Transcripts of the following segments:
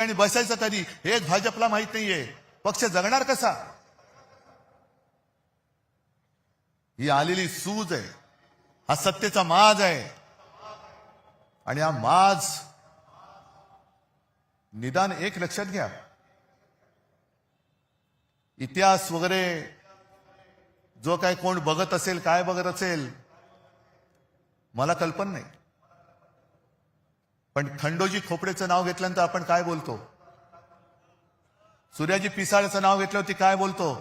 आणि बसायचं कधी हेच भाजपला माहित नाहीये. पक्ष जगणार कसा? ही आलेली सूज आहे, हा सत्तेचा माज आहे. आणि हा माज निदान एक लक्षात घ्या, इतिहास वगैरे जो काय कोण बघत असेल, काय बघत असेल मला कल्पना नाही, पण खंडोजी खोपडेचं नाव घेतल्यानंतर आपण काय बोलतो? सूर्याजी पिसाळेचं नाव घेतल्यावरती काय बोलतो?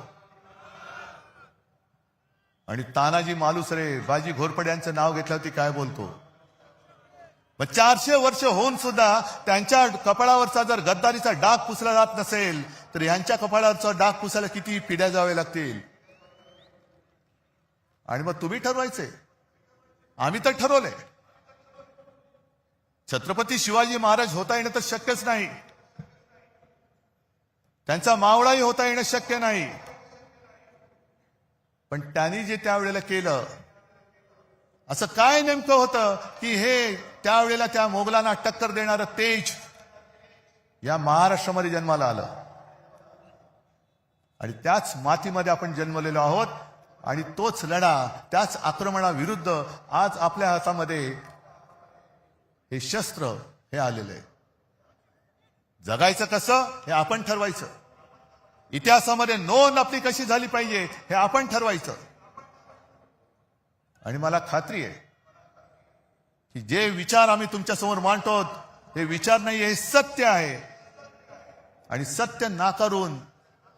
आणि तानाजी मालुसरे, बाजी घोरपडे यांचं नाव घेतल्यावरती काय बोलतो? मग 400 वर्ष होऊन सुद्धा त्यांच्या कपाळावरचा जर गद्दारीचा डाग पुसला जात नसेल तर यांच्या कपाळावरचा डाग पुसायला किती पिढ्या जावे लागतील? आणि मग तुम्ही ठरवायचे, आम्ही तर ठरवलंय. छत्रपती शिवाजी महाराज होता येणं तर शक्यच नाही, त्यांचा मावळाही होता येणं शक्य नाही. पण त्यांनी जे त्यावेळेला केलं, असं काय नेमकं होतं की हे त्यावेळेला त्या मोगलांना टक्कर देणारं तेज या महाराष्ट्रामध्ये जन्माला आलं? आणि त्याच मातीमध्ये आपण जन्मलेलो आहोत. आणि तोच लढा, त्याच आक्रमणाविरुद्ध आज आपल्या हातामध्ये हे शस्त्र हे आलेलं आहे. जगायचं कसं हे आपण ठरवायचं. इतिहासामध्ये नोंद आपली कशी झाली पाहिजे हे आपण ठरवायचं. आणि मला खात्री आहे की जे विचार आम्ही तुमच्यासमोर मांडतो हे विचार नाही, हे सत्य आहे. आणि सत्य नाकारून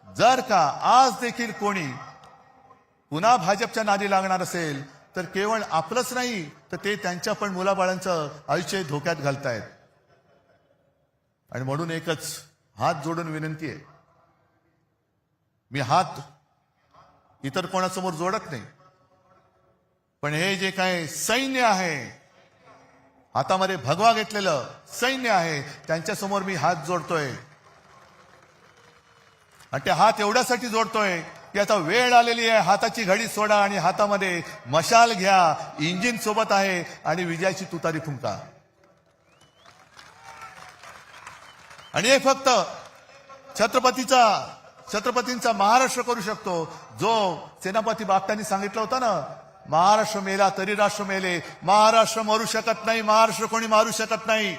जर का आज देखील कोणी पुन्हा भाजपच्या नादी लागणार असेल तर केवळ आपलंच नाही तर ते त्यांच्या पण मुलाबाळांचं आयुष्य धोक्यात घालतायत. आणि म्हणून एकच हात जोडून विनंती आहे, मी हात इतर कोणासमोर जोडत नाही, पण हे जे काय सैन्य आहे, हातामध्ये भगवा घेतलेलं सैन्य आहे, त्यांच्यासमोर मी हात जोडतोय. आणि ते हात एवढ्यासाठी जोडतोय की आता वेळ आलेली आहे, हाताची घडी सोडा आणि हातामध्ये मशाल घ्या, इंजिन सोबत आहे आणि विजयाची तुतारी फुंका. आणि हे फक्त छत्रपतींचा महाराष्ट्र करू शकतो. जो सेनापती बापटांनी सांगितलं होतं ना, महाराष्ट्र मेला तरी राष्ट्र मेले. महाराष्ट्र मरू शकत नाही, महाराष्ट्र कोणी मारू शकत नाही.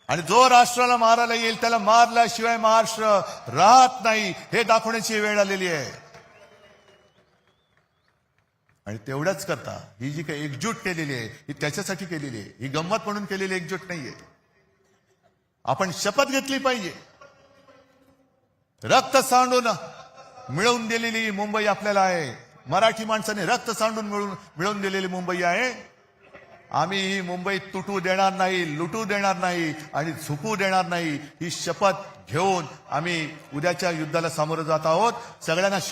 आणि जो राष्ट्राला मारायला येईल त्याला मारल्याशिवाय महाराष्ट्र राहत नाही, हे दाखवण्याची वेळ आलेली आहे. आणि तेवढंच करता ही जी काही एकजूट केलेली आहे ही त्याच्यासाठी केलेली आहे, ही गंमत म्हणून केलेली एकजूट नाहीये. आपण शपथ घेतली पाहिजे. रक्त सांडून मिळवून दिलेली मुंबई आपल्याला आहे. मराठी माणसाने रक्त सांडून मिळवून दिलेली मुंबई आहे. आम्ही ही मुंबई तुटू देणार नाही, लुटू देणार नाही आणि झुकू देणार नाही. ही शपथ घेऊन आम्ही उद्याच्या युद्धाला सामोरं जात आहोत. सगळ्यांना शुभेच्छा.